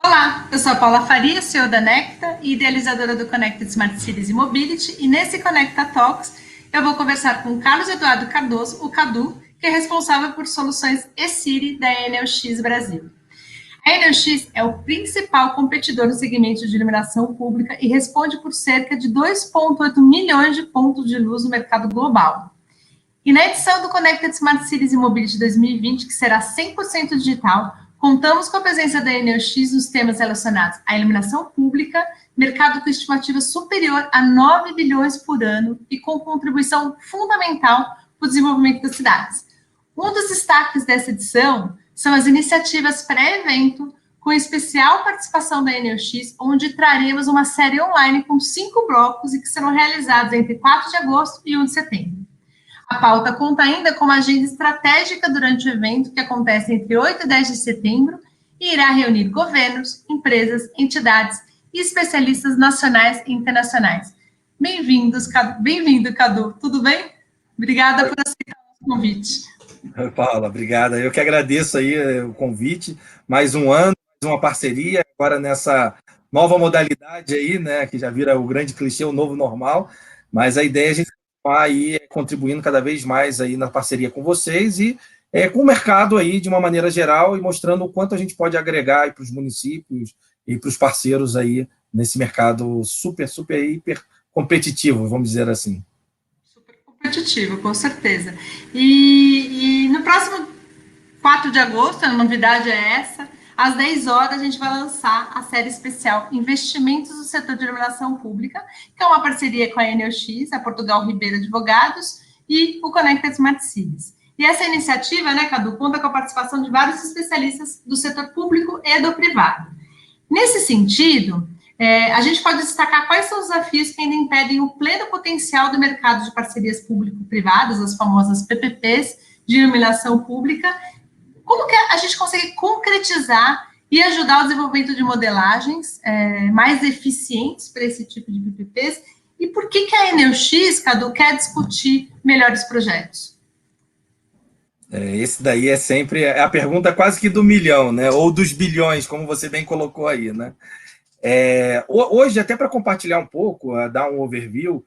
Olá, eu sou a Paula Faria, CEO da Necta e idealizadora do Connected Smart Cities e Mobility, e nesse Conecta Talks eu vou conversar com o Carlos Eduardo Cardoso, o Cadu, que é responsável por soluções e-City da Enel X Brasil. A Enel X é o principal competidor no segmento de iluminação pública e responde por cerca de 2,8 milhões de pontos de luz no mercado global. E na edição do Connected Smart Cities e Mobility 2020, que será 100% digital, contamos com a presença da Enel X nos temas relacionados à iluminação pública, mercado com estimativa superior a 9 bilhões por ano e com contribuição fundamental para o desenvolvimento das cidades. Um dos destaques dessa edição são as iniciativas pré-evento, com especial participação da Enel X, onde traremos uma série online com 5 blocos e que serão realizados entre 4 de agosto e 1 de setembro. A pauta conta ainda com uma agenda estratégica durante o evento, que acontece entre 8 e 10 de setembro, e irá reunir governos, empresas, entidades e especialistas nacionais e internacionais. Bem-vindo, Cadu. Tudo bem? Obrigada por aceitar o convite. Paula, obrigada. Eu que agradeço aí o convite. Mais um ano, mais uma parceria, agora nessa nova modalidade aí, né, que já vira o grande clichê, o novo normal, mas a ideia é a gente continuar aí contribuindo cada vez mais aí na parceria com vocês e com o mercado aí de uma maneira geral e mostrando o quanto a gente pode agregar para os municípios e para os parceiros aí nesse mercado super, super, hiper competitivo, vamos dizer assim. Competitivo, com certeza. E no próximo 4 de agosto, a novidade é essa, às 10 horas a gente vai lançar a série especial Investimentos no Setor de Iluminação Pública, que é uma parceria com a Enel X, a Portugal Ribeiro Advogados e o Connected Smart Cities. E essa iniciativa, né, Cadu, conta com a participação de vários especialistas do setor público e do privado. Nesse sentido, a gente pode destacar quais são os desafios que ainda impedem o pleno potencial do mercado de parcerias público-privadas, as famosas PPPs de iluminação pública. Como que a gente consegue concretizar e ajudar o desenvolvimento de modelagens mais eficientes para esse tipo de PPPs? E por que a Enel X, Cadu, quer discutir melhores projetos? Esse daí é sempre a pergunta quase que do milhão, né? Ou dos bilhões, como você bem colocou aí, né? Hoje, até para compartilhar um pouco, dar um overview,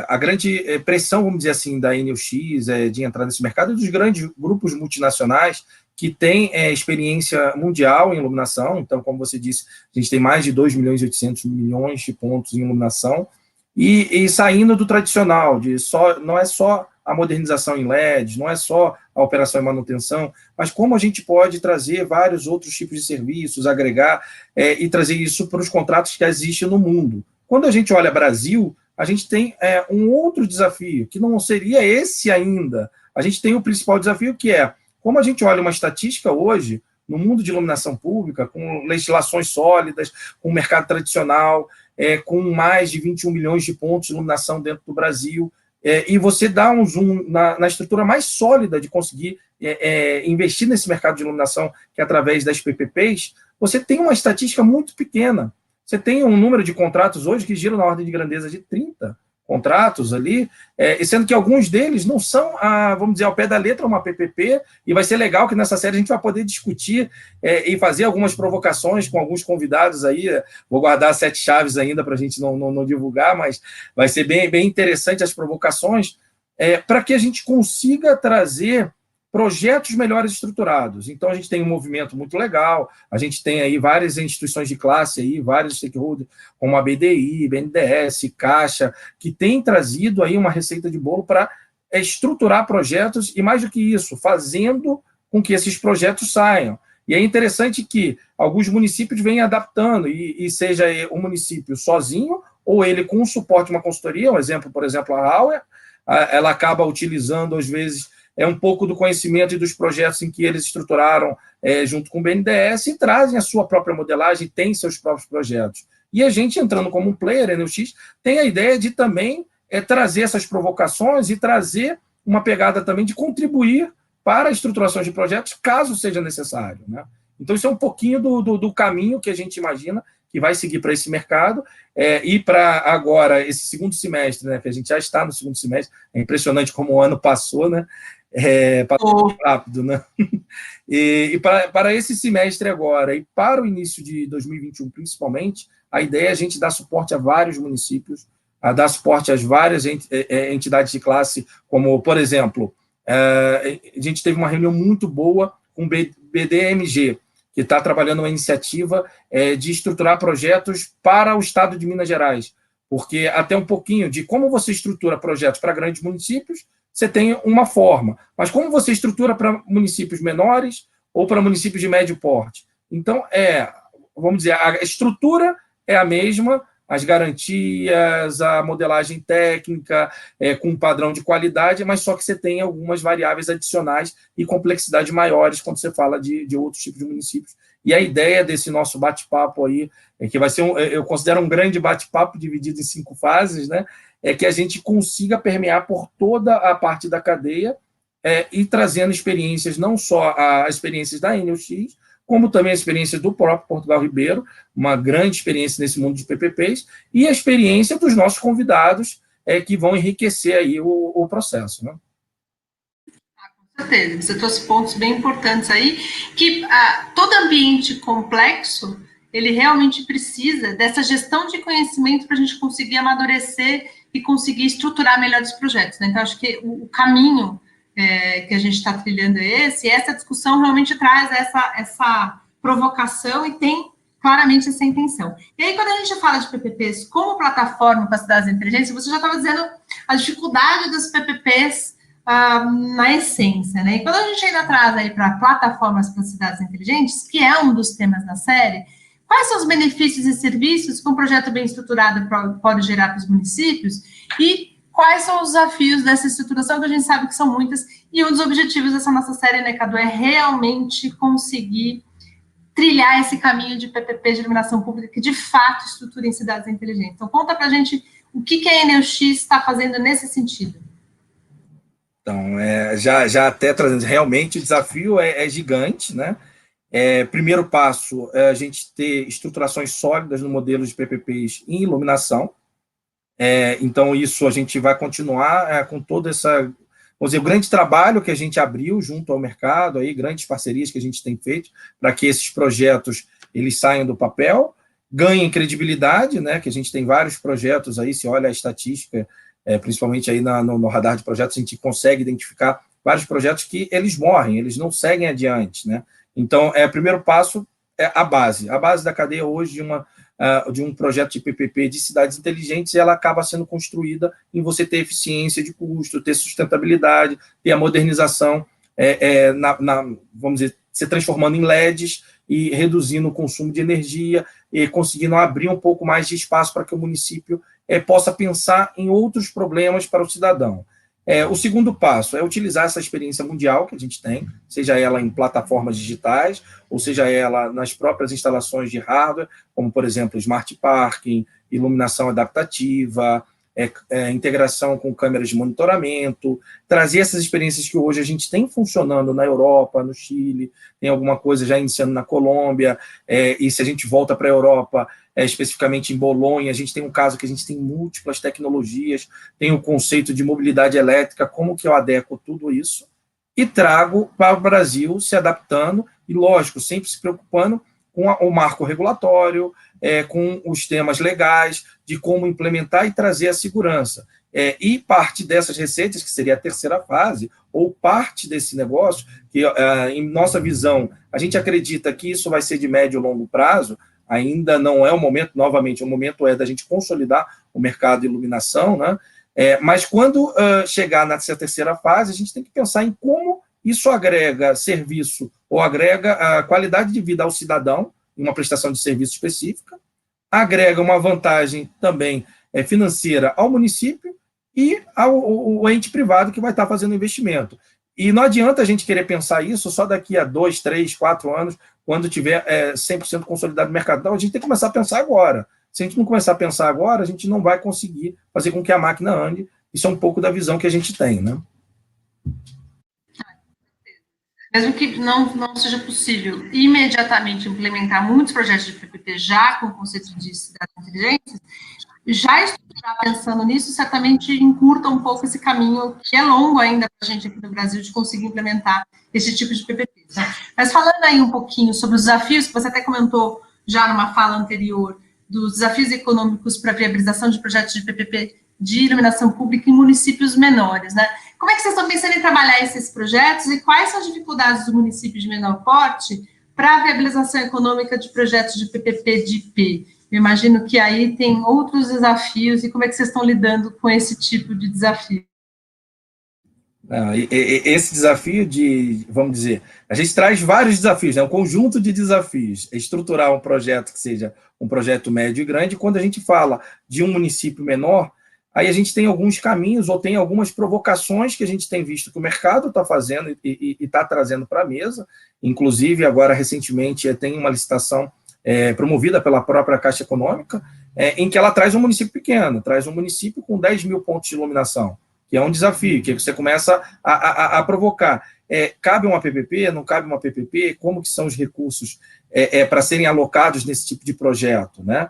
a grande pressão, vamos dizer assim, da Enel X de entrar nesse mercado é dos grandes grupos multinacionais que têm experiência mundial em iluminação. Então, como você disse, a gente tem mais de 2 milhões e 800 milhões de pontos em iluminação e saindo do tradicional, não é só a modernização em LEDs, não é só a operação e manutenção, mas como a gente pode trazer vários outros tipos de serviços, agregar e trazer isso para os contratos que existem no mundo. Quando a gente olha Brasil, a gente tem um outro desafio, que não seria esse ainda. A gente tem o principal desafio, que é, como a gente olha uma estatística hoje, no mundo de iluminação pública, com legislações sólidas, com o mercado tradicional, com mais de 21 milhões de pontos de iluminação dentro do Brasil, e você dá um zoom na estrutura mais sólida de conseguir investir nesse mercado de iluminação, que é através das PPPs, você tem uma estatística muito pequena. Você tem um número de contratos hoje que giram na ordem de grandeza de 30 contratos ali, sendo que alguns deles não são, vamos dizer, ao pé da letra uma PPP, e vai ser legal que nessa série a gente vai poder discutir e fazer algumas provocações com alguns convidados aí. Vou guardar 7 chaves ainda para a gente não divulgar, mas vai ser bem interessante as provocações, para que a gente consiga trazer projetos melhores estruturados. Então, a gente tem um movimento muito legal, a gente tem aí várias instituições de classe, aí, vários stakeholders, como a BDI, BNDES, Caixa, que têm trazido aí uma receita de bolo para estruturar projetos e, mais do que isso, fazendo com que esses projetos saiam. E é interessante que alguns municípios vêm adaptando, e seja o município sozinho, ou ele com o suporte de uma consultoria, um exemplo, por exemplo, a Hauer, ela acaba utilizando, às vezes, um pouco do conhecimento e dos projetos em que eles estruturaram junto com o BNDES e trazem a sua própria modelagem, tem seus próprios projetos. E a gente, entrando como um player, a Enel X, tem a ideia de também trazer essas provocações e trazer uma pegada também de contribuir para a estruturação de projetos, caso seja necessário, né? Então, isso é um pouquinho do caminho que a gente imagina que vai seguir para esse mercado, e para agora, esse segundo semestre, né, que a gente já está no segundo semestre, é impressionante como o ano passou, né? Passou rápido, né? E para esse semestre agora e para o início de 2021, principalmente, a ideia é a gente dar suporte a vários municípios, a dar suporte às várias entidades de classe, como, por exemplo, a gente teve uma reunião muito boa com o BDMG, que está trabalhando uma iniciativa de estruturar projetos para o estado de Minas Gerais, porque até um pouquinho de como você estrutura projetos para grandes municípios, você tem uma forma, mas como você estrutura para municípios menores ou para municípios de médio porte? Então, vamos dizer, a estrutura é a mesma, as garantias, a modelagem técnica, com um padrão de qualidade, mas só que você tem algumas variáveis adicionais e complexidades maiores quando você fala de outros tipos de municípios. E a ideia desse nosso bate-papo aí, que vai ser, eu considero um grande bate-papo dividido em 5 fases, né? É que a gente consiga permear por toda a parte da cadeia e trazendo experiências, não só as experiências da NUX, como também a experiência do próprio Portugal Ribeiro, uma grande experiência nesse mundo de PPPs, e a experiência dos nossos convidados, que vão enriquecer aí o processo, né? Com certeza, você trouxe pontos bem importantes aí, que todo ambiente complexo, ele realmente precisa dessa gestão de conhecimento para a gente conseguir amadurecer e conseguir estruturar melhor os projetos, né? Então, acho que o caminho que a gente está trilhando é esse, e essa discussão realmente traz essa provocação e tem claramente essa intenção. E aí, quando a gente fala de PPPs como plataforma para cidades inteligentes, você já estava dizendo a dificuldade dos PPPs na essência, né? E quando a gente ainda traz aí para plataformas para cidades inteligentes, que é um dos temas da série, quais são os benefícios e serviços que um projeto bem estruturado pode gerar para os municípios e quais são os desafios dessa estruturação, que a gente sabe que são muitas, e um dos objetivos dessa nossa série, né, Cadu, é realmente conseguir trilhar esse caminho de PPP de iluminação pública que, de fato, estrutura em cidades inteligentes. Então, conta para a gente o que a NUX está fazendo nesse sentido. Então, já até trazendo, realmente o desafio é gigante, né? Primeiro passo é a gente ter estruturações sólidas no modelo de PPPs em iluminação. Então, isso a gente vai continuar com toda essa, vamos dizer, o grande trabalho que a gente abriu junto ao mercado, aí, grandes parcerias que a gente tem feito para que esses projetos eles saiam do papel, ganhem credibilidade, né? Que a gente tem vários projetos aí, se olha a estatística, principalmente aí no radar de projetos, a gente consegue identificar vários projetos que eles morrem, eles não seguem adiante, né? Então, o primeiro passo é a base da cadeia hoje de um projeto de PPP de cidades inteligentes, ela acaba sendo construída em você ter eficiência de custo, ter sustentabilidade, ter a modernização, vamos dizer, se transformando em LEDs e reduzindo o consumo de energia e conseguindo abrir um pouco mais de espaço para que o município possa pensar em outros problemas para o cidadão. O segundo passo é utilizar essa experiência mundial que a gente tem, seja ela em plataformas digitais, ou seja ela nas próprias instalações de hardware, como, por exemplo, smart parking, iluminação adaptativa, integração com câmeras de monitoramento, trazer essas experiências que hoje a gente tem funcionando na Europa, no Chile, tem alguma coisa já iniciando na Colômbia, e se a gente volta para a Europa, especificamente em Bolonha, a gente tem um caso que a gente tem múltiplas tecnologias, tem o conceito de mobilidade elétrica, como que eu adequo tudo isso, e trago para o Brasil, se adaptando, e lógico, sempre se preocupando com o marco regulatório, com os temas legais, de como implementar e trazer a segurança. E parte dessas receitas, que seria a terceira fase, ou parte desse negócio, que em nossa visão, a gente acredita que isso vai ser de médio e longo prazo, ainda não é o momento, novamente, o momento é da gente consolidar o mercado de iluminação, né? Mas quando chegar nessa terceira fase, a gente tem que pensar em como isso agrega serviço ou agrega a qualidade de vida ao cidadão, em uma prestação de serviço específica, agrega uma vantagem também financeira ao município e ao ente privado que vai estar fazendo investimento. E não adianta a gente querer pensar isso só daqui a 2, 3, 4 anos, quando tiver 100% consolidado o mercado. Então, a gente tem que começar a pensar agora. Se a gente não começar a pensar agora, a gente não vai conseguir fazer com que a máquina ande. Isso é um pouco da visão que a gente tem, né? Mesmo que não seja possível imediatamente implementar muitos projetos de PPP já com o conceito de cidades inteligentes, já estruturar está pensando nisso, certamente encurta um pouco esse caminho, que é longo ainda para a gente aqui no Brasil, de conseguir implementar esse tipo de PPPs. Né? Mas falando aí um pouquinho sobre os desafios, que você até comentou já numa fala anterior, dos desafios econômicos para a viabilização de projetos de PPP de iluminação pública em municípios menores, né? Como é que vocês estão pensando em trabalhar esses projetos e quais são as dificuldades do município de menor porte para a viabilização econômica de projetos de PPP de IP? Eu imagino que aí tem outros desafios e como é que vocês estão lidando com esse tipo de desafio? Esse desafio de, vamos dizer, a gente traz vários desafios, né? Um conjunto de desafios. Estruturar um projeto que seja um projeto médio e grande. Quando a gente fala de um município menor, aí a gente tem alguns caminhos ou tem algumas provocações que a gente tem visto que o mercado está fazendo e está trazendo para a mesa. Inclusive, agora, recentemente, tem uma licitação promovida pela própria Caixa Econômica, em que ela traz um município pequeno, traz um município com 10 mil pontos de iluminação, que é um desafio, que você começa a provocar. Cabe uma PPP, não cabe uma PPP? Como que são os recursos para serem alocados nesse tipo de projeto, né?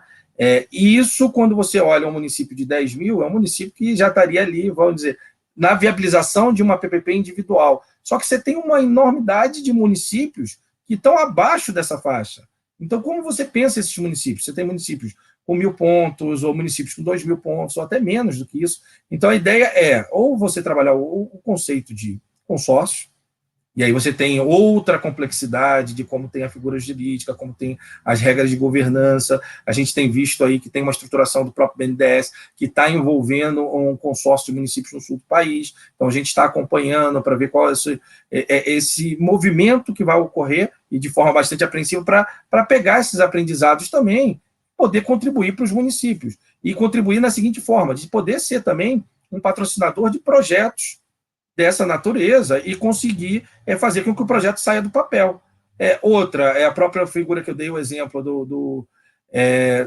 E isso, quando você olha um município de 10 mil, é um município que já estaria ali, vamos dizer, na viabilização de uma PPP individual. Só que você tem uma enormidade de municípios que estão abaixo dessa faixa. Então, como você pensa esses municípios? Você tem municípios com 1.000 pontos, ou municípios com 2.000 pontos, ou até menos do que isso. Então, a ideia é, ou você trabalhar o conceito de consórcio, e aí você tem outra complexidade de como tem a figura jurídica, como tem as regras de governança. A gente tem visto aí que tem uma estruturação do próprio BNDES que está envolvendo um consórcio de municípios no sul do país. Então, a gente está acompanhando para ver qual é esse movimento que vai ocorrer, e de forma bastante apreensiva, para pegar esses aprendizados também, poder contribuir para os municípios. E contribuir na seguinte forma, de poder ser também um patrocinador de projetos dessa natureza e conseguir fazer com que o projeto saia do papel. Outra, é a própria figura que eu dei o exemplo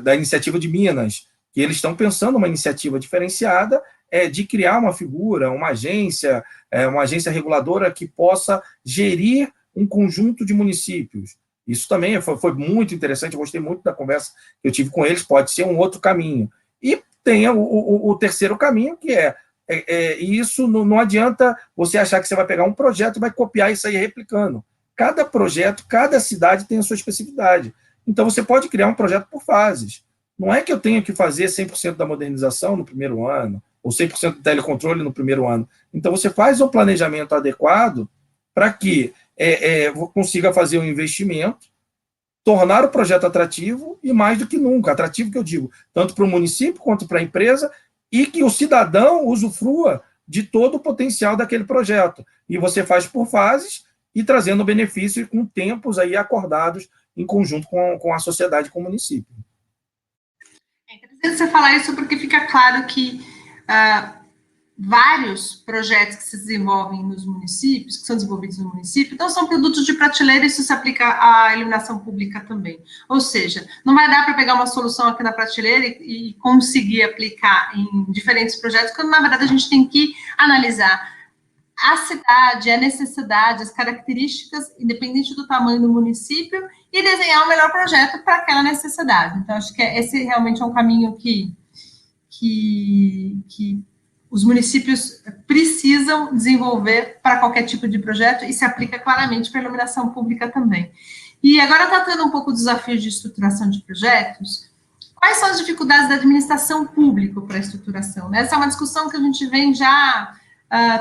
da iniciativa de Minas, que eles estão pensando uma iniciativa diferenciada de criar uma figura, uma agência reguladora que possa gerir um conjunto de municípios. Isso também foi muito interessante, eu gostei muito da conversa que eu tive com eles, pode ser um outro caminho. E tem o terceiro caminho, que e isso não adianta você achar que você vai pegar um projeto e vai copiar isso aí replicando. Cada projeto, cada cidade tem a sua especificidade. Então, você pode criar um projeto por fases. Não é que eu tenha que fazer 100% da modernização no primeiro ano, ou 100% do telecontrole no primeiro ano. Então, você faz um planejamento adequado para que consiga fazer um investimento, tornar o projeto atrativo e, mais do que nunca, atrativo que eu digo, tanto para o município quanto para a empresa, e que o cidadão usufrua de todo o potencial daquele projeto. E você faz por fases e trazendo benefício com tempos aí acordados em conjunto com a sociedade, com o município. É interessante você falar isso porque fica claro que vários projetos que se desenvolvem nos municípios, que são desenvolvidos no município, então são produtos de prateleira e isso se aplica à iluminação pública também. Ou seja, não vai dar para pegar uma solução aqui na prateleira e conseguir aplicar em diferentes projetos, quando na verdade a gente tem que analisar a cidade, a necessidade, as características, independente do tamanho do município, e desenhar o melhor projeto para aquela necessidade. Então, acho que esse realmente é um caminho que os municípios precisam desenvolver para qualquer tipo de projeto e se aplica claramente para a iluminação pública também. E agora, tratando um pouco do desafio de estruturação de projetos, quais são as dificuldades da administração pública para a estruturação? Essa é uma discussão que a gente vem já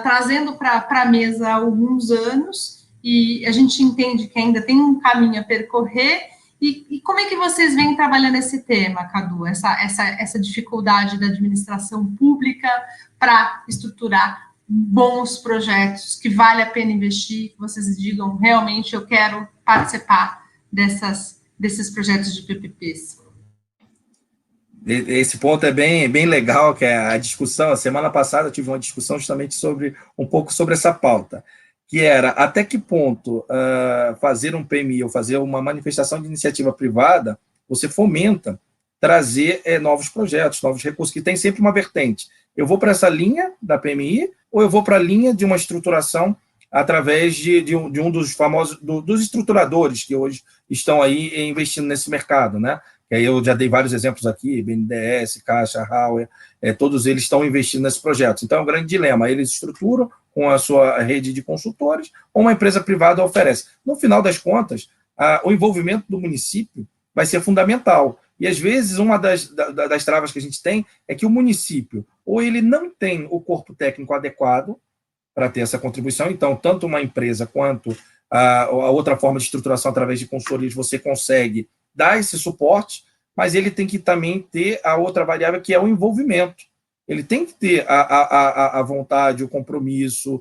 trazendo para a mesa há alguns anos e a gente entende que ainda tem um caminho a percorrer. E como é que vocês vêm trabalhando esse tema, Cadu? Essa dificuldade da administração pública para estruturar bons projetos, que vale a pena investir, que vocês digam, realmente eu quero participar desses projetos de PPPs. Esse ponto é bem legal, que é a discussão. A semana passada eu tive uma discussão justamente um pouco sobre essa pauta, que era até que ponto fazer um PMI ou fazer uma manifestação de iniciativa privada, você fomenta trazer novos projetos, novos recursos, que tem sempre uma vertente. Eu vou para essa linha da PMI ou eu vou para a linha de uma estruturação através de um dos famosos, dos estruturadores que hoje estão aí investindo nesse mercado, né? Que aí eu já dei vários exemplos aqui, BNDES, Caixa, Hauer, todos eles estão investindo nesses projetos. Então, é um grande dilema. Eles estruturam com a sua rede de consultores ou uma empresa privada oferece. No final das contas, o envolvimento do município vai ser fundamental. E, às vezes, uma das travas que a gente tem é que o município, ou ele não tem o corpo técnico adequado para ter essa contribuição, então, tanto uma empresa quanto a outra forma de estruturação através de consultorias, você consegue dar esse suporte, mas ele tem que também ter a outra variável, que é o envolvimento. Ele tem que ter a vontade, o compromisso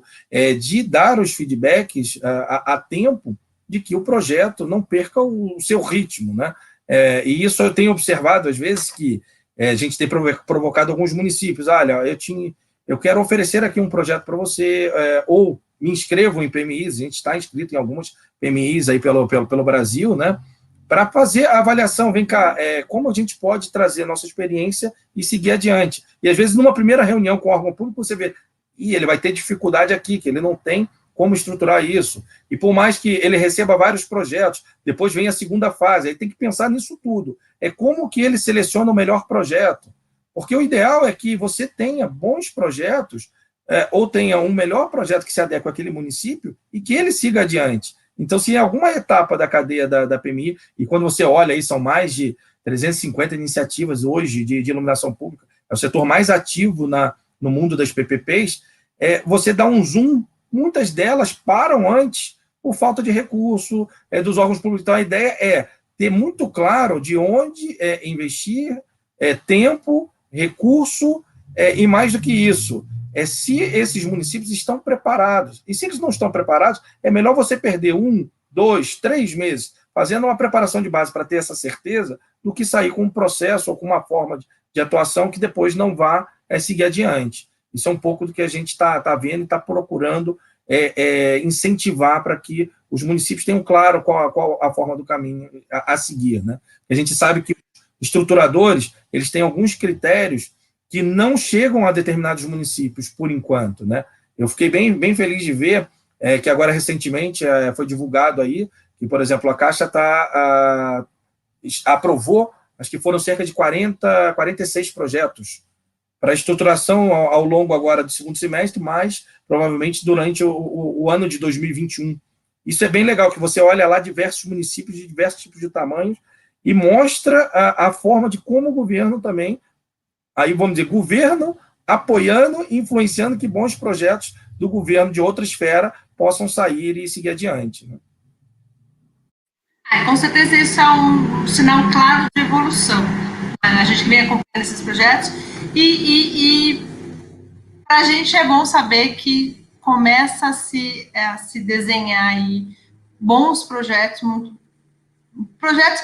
de dar os feedbacks a tempo de que o projeto não perca o seu ritmo, né? E isso eu tenho observado, às vezes, que a gente tem provocado alguns municípios. Olha, eu quero oferecer aqui um projeto para você, ou me inscrevo em PMIs, a gente está inscrito em algumas PMIs aí pelo Brasil, né? Para fazer a avaliação, vem cá, como a gente pode trazer a nossa experiência e seguir adiante. E, às vezes, numa primeira reunião com o órgão público, você vê, ele vai ter dificuldade aqui, que ele não tem como estruturar isso. E por mais que ele receba vários projetos, depois vem a segunda fase, aí tem que pensar nisso tudo. É como que ele seleciona o melhor projeto. Porque o ideal é que você tenha bons projetos, ou tenha um melhor projeto que se adeque àquele município e que ele siga adiante. Então, se em alguma etapa da cadeia da PMI, e quando você olha aí, são mais de 350 iniciativas hoje de iluminação pública, é o setor mais ativo no mundo das PPPs, você dá um zoom, muitas delas param antes por falta de recurso dos órgãos públicos. Então, a ideia é ter muito claro de onde investir, tempo, recurso, e mais do que isso, se esses municípios estão preparados. E se eles não estão preparados, é melhor você perder 1, 2, 3 meses fazendo uma preparação de base para ter essa certeza, do que sair com um processo ou com uma forma de atuação que depois não vá seguir adiante. Isso é um pouco do que a gente está vendo e está procurando incentivar para que os municípios tenham claro qual a forma do caminho a seguir, né? A gente sabe que os estruturadores, eles têm alguns critérios que não chegam a determinados municípios, por enquanto, né? Eu fiquei bem feliz de ver que agora, recentemente, foi divulgado aí que, por exemplo, a Caixa aprovou, acho que foram cerca de 46 projetos para estruturação ao longo agora do segundo semestre, mas provavelmente durante o ano de 2021. Isso é bem legal, que você olha lá diversos municípios de diversos tipos de tamanhos e mostra a forma de como o governo também, aí vamos dizer, governo apoiando e influenciando que bons projetos do governo de outra esfera possam sair e seguir adiante, né? Com certeza isso é um sinal claro de evolução. A gente vem acompanhando esses projetos e para a gente é bom saber que começa a se desenhar aí bons projetos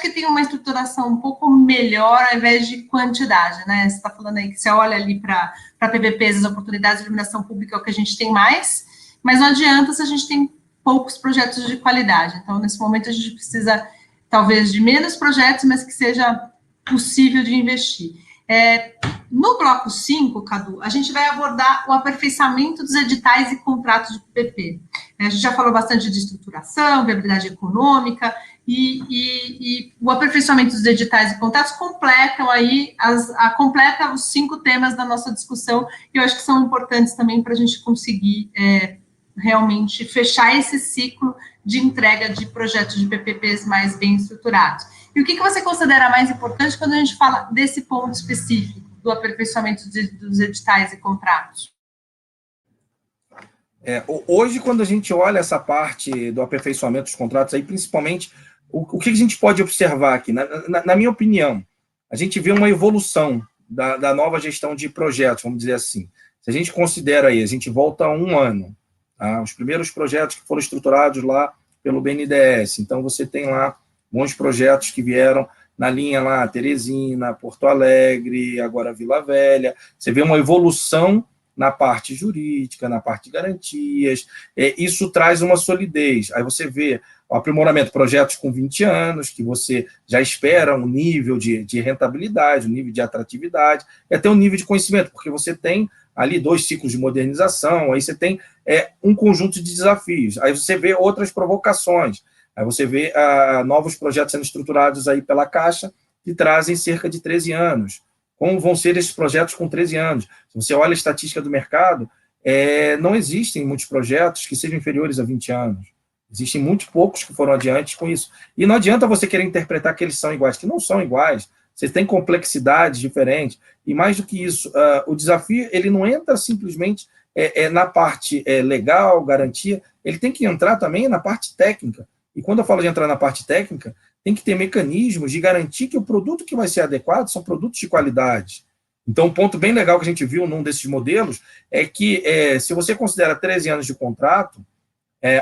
que tenham uma estruturação um pouco melhor ao invés de quantidade, né? Você está falando aí que você olha ali para PPPs, as oportunidades de iluminação pública é o que a gente tem mais, mas não adianta se a gente tem poucos projetos de qualidade. Então, nesse momento, a gente precisa, talvez, de menos projetos, mas que seja possível de investir. No bloco 5, Cadu, a gente vai abordar o aperfeiçoamento dos editais e contratos de PPP. A gente já falou bastante de estruturação, viabilidade econômica, e o aperfeiçoamento dos editais e contratos completam aí, completa os 5 temas da nossa discussão, e eu acho que são importantes também para a gente conseguir realmente fechar esse ciclo de entrega de projetos de PPPs mais bem estruturados. E o que você considera mais importante quando a gente fala desse ponto específico, do aperfeiçoamento dos editais e contratos? Hoje, quando a gente olha essa parte do aperfeiçoamento dos contratos, aí, principalmente, o que a gente pode observar aqui? Na minha opinião, a gente vê uma evolução da nova gestão de projetos, vamos dizer assim. Se a gente considera aí, a gente volta a 1 ano, tá? Os primeiros projetos que foram estruturados lá pelo BNDES, então você tem lá bons projetos que vieram na linha lá, Teresina, Porto Alegre, agora Vila Velha. Você vê uma evolução na parte jurídica, na parte de garantias, isso traz uma solidez. Aí você vê o aprimoramento, projetos com 20 anos, que você já espera um nível de rentabilidade, um nível de atratividade, e até um nível de conhecimento, porque você tem ali 2 ciclos de modernização, aí você tem um conjunto de desafios, aí você vê outras provocações, aí você vê novos projetos sendo estruturados aí pela Caixa, que trazem cerca de 13 anos. Como vão ser esses projetos com 13 anos? Se você olha a estatística do mercado, não existem muitos projetos que sejam inferiores a 20 anos. Existem muito poucos que foram adiante com isso. E não adianta você querer interpretar que eles são iguais, que não são iguais. Você tem complexidades diferentes. E mais do que isso, o desafio ele não entra simplesmente na parte legal, garantia, ele tem que entrar também na parte técnica. E quando eu falo de entrar na parte técnica, tem que ter mecanismos de garantir que o produto que vai ser adequado são produtos de qualidade. Então, um ponto bem legal que a gente viu num desses modelos é que, se você considera 13 anos de contrato,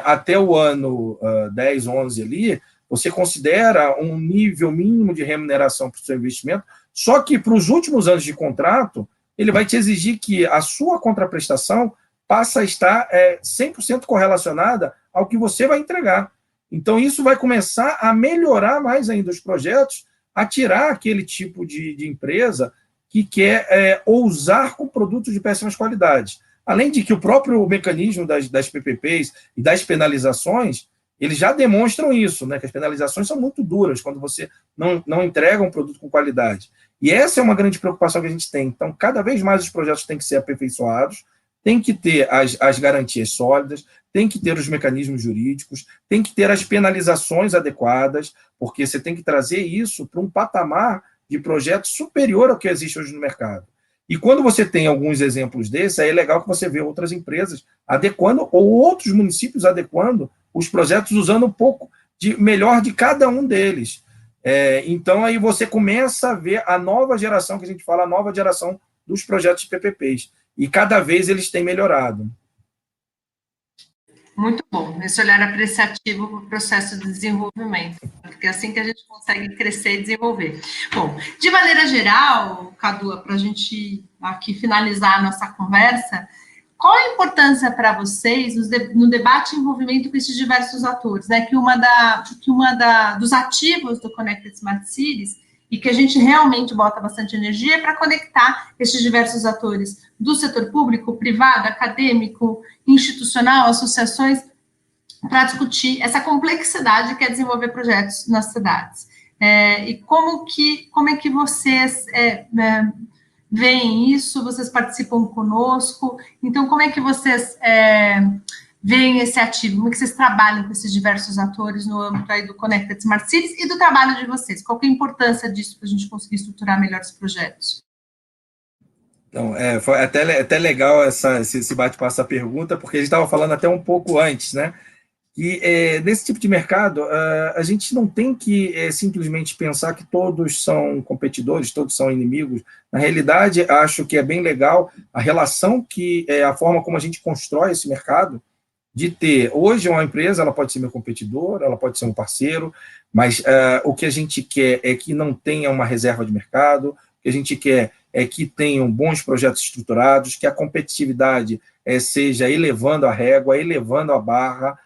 até o ano 10, 11 ali, você considera um nível mínimo de remuneração para o seu investimento, só que para os últimos anos de contrato, ele vai te exigir que a sua contraprestação passe a estar 100% correlacionada ao que você vai entregar. Então, isso vai começar a melhorar mais ainda os projetos, a tirar aquele tipo de empresa que quer ousar com produtos de péssimas qualidades. Além de que o próprio mecanismo das PPPs e das penalizações, eles já demonstram isso, né, que as penalizações são muito duras quando você não entrega um produto com qualidade. E essa é uma grande preocupação que a gente tem. Então, cada vez mais os projetos têm que ser aperfeiçoados, tem que ter as garantias sólidas, tem que ter os mecanismos jurídicos, tem que ter as penalizações adequadas, porque você tem que trazer isso para um patamar de projeto superior ao que existe hoje no mercado. E quando você tem alguns exemplos desses, aí é legal que você vê outras empresas adequando, ou outros municípios adequando os projetos, usando um pouco melhor de cada um deles. Então, aí você começa a ver a nova geração, que a gente fala, a nova geração dos projetos de PPPs. E cada vez eles têm melhorado. Muito bom, esse olhar apreciativo para o processo de desenvolvimento, porque é assim que a gente consegue crescer e desenvolver. Bom, de maneira geral, Cadu, para a gente aqui finalizar a nossa conversa, qual a importância para vocês no debate e envolvimento com esses diversos atores, né? Que dos ativos do Connected Smart Cities e que a gente realmente bota bastante energia para conectar esses diversos atores do setor público, privado, acadêmico, institucional, associações, para discutir essa complexidade que é desenvolver projetos nas cidades. E como é que vocês veem isso? Vocês participam conosco? Então, como é que vocês veem esse ativo? Como é que vocês trabalham com esses diversos atores no âmbito aí do Connected Smart Cities e do trabalho de vocês? Qual que é a importância disso para a gente conseguir estruturar melhores projetos? Então, foi até legal esse bate-papo, essa pergunta, porque a gente estava falando até um pouco antes, né? E nesse tipo de mercado, a gente não tem que simplesmente pensar que todos são competidores, todos são inimigos. Na realidade, acho que é bem legal a relação a forma como a gente constrói esse mercado, de ter, hoje uma empresa, ela pode ser meu competidor, ela pode ser um parceiro, mas o que a gente quer é que não tenha uma reserva de mercado, o que a gente quer é que tenham bons projetos estruturados, que a competitividade seja elevando a régua, elevando a barra,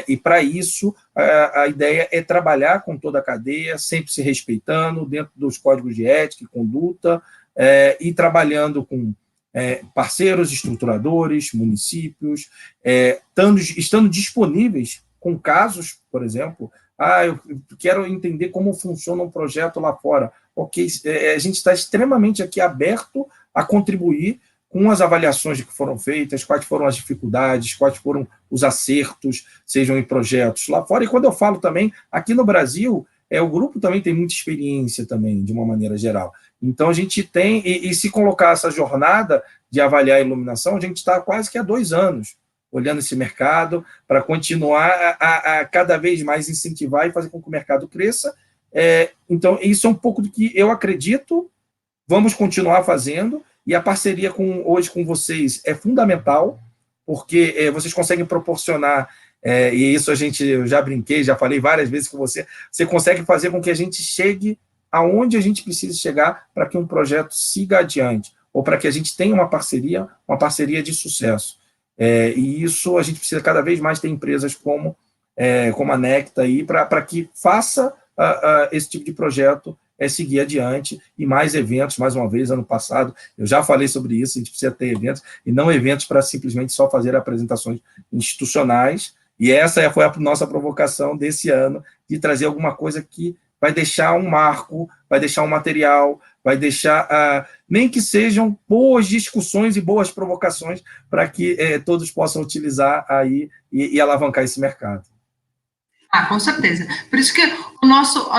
e para isso a ideia é trabalhar com toda a cadeia, sempre se respeitando dentro dos códigos de ética e conduta, e trabalhando com parceiros, estruturadores, municípios, estando disponíveis com casos, por exemplo, eu quero entender como funciona um projeto lá fora. Ok, a gente está extremamente aqui aberto a contribuir com as avaliações que foram feitas, quais foram as dificuldades, quais foram os acertos, sejam em projetos lá fora. E quando eu falo também, aqui no Brasil, o grupo também tem muita experiência também, de uma maneira geral. Então, a gente tem, e se colocar essa jornada de avaliar a iluminação, a gente está quase que há 2 anos olhando esse mercado para continuar a cada vez mais incentivar e fazer com que o mercado cresça. Então, isso é um pouco do que eu acredito, vamos continuar fazendo, e a parceria hoje com vocês é fundamental, porque vocês conseguem proporcionar, e isso eu já brinquei, já falei várias vezes com você consegue fazer com que a gente chegue aonde a gente precisa chegar para que um projeto siga adiante, ou para que a gente tenha uma parceria de sucesso. E isso a gente precisa cada vez mais ter empresas como a Necta aí, para que faça esse tipo de projeto é seguir adiante e mais eventos, mais uma vez, ano passado, eu já falei sobre isso, a gente precisa ter eventos, e não eventos para simplesmente só fazer apresentações institucionais, e essa foi a nossa provocação desse ano, de trazer alguma coisa que vai deixar um marco, vai deixar um material, vai deixar, nem que sejam boas discussões e boas provocações para que todos possam utilizar aí e alavancar esse mercado. Com certeza. Por isso que o nosso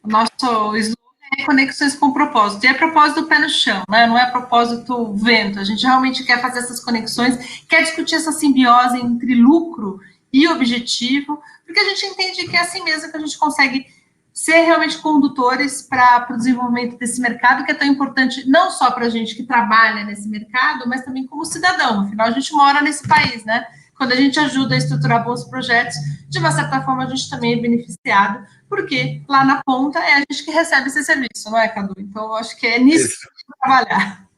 slogan é conexões com propósito. E é propósito do pé no chão, né? Não é propósito vento. A gente realmente quer fazer essas conexões, quer discutir essa simbiose entre lucro e objetivo, porque a gente entende que é assim mesmo que a gente consegue ser realmente condutores para o desenvolvimento desse mercado, que é tão importante não só para a gente que trabalha nesse mercado, mas também como cidadão. Afinal, a gente mora nesse país, né? Quando a gente ajuda a estruturar bons projetos, de uma certa forma a gente também é beneficiado, porque lá na ponta é a gente que recebe esse serviço, não é, Cadu? Então, eu acho que é nisso que a gente tem que trabalhar.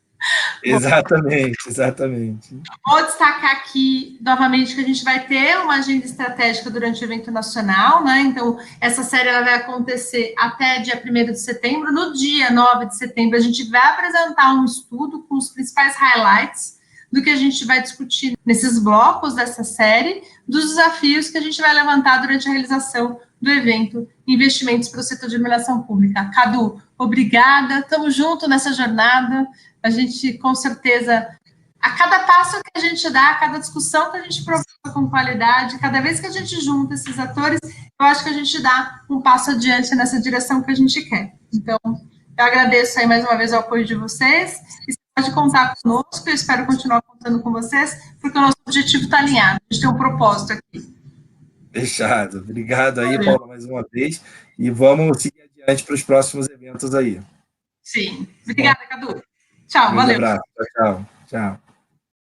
Exatamente, exatamente. Vou destacar aqui, novamente, que a gente vai ter uma agenda estratégica durante o evento nacional, né? Então, essa série ela vai acontecer até dia 1º de setembro. No dia 9 de setembro, a gente vai apresentar um estudo com os principais highlights do que a gente vai discutir nesses blocos dessa série, dos desafios que a gente vai levantar durante a realização do evento Investimentos para o Setor de Iluminação Pública. Cadu, obrigada, estamos juntos nessa jornada. A gente, com certeza, a cada passo que a gente dá, a cada discussão que a gente provoca com qualidade, cada vez que a gente junta esses atores, eu acho que a gente dá um passo adiante nessa direção que a gente quer. Então, eu agradeço aí mais uma vez o apoio de vocês, e você pode contar conosco, eu espero continuar contando com vocês, porque o nosso objetivo está alinhado, a gente tem um propósito aqui. Fechado. Obrigado aí, Paula, mais uma vez, e vamos seguir adiante para os próximos eventos aí. Sim. Obrigada, Cadu. Tchau, valeu. Um abraço. Tchau.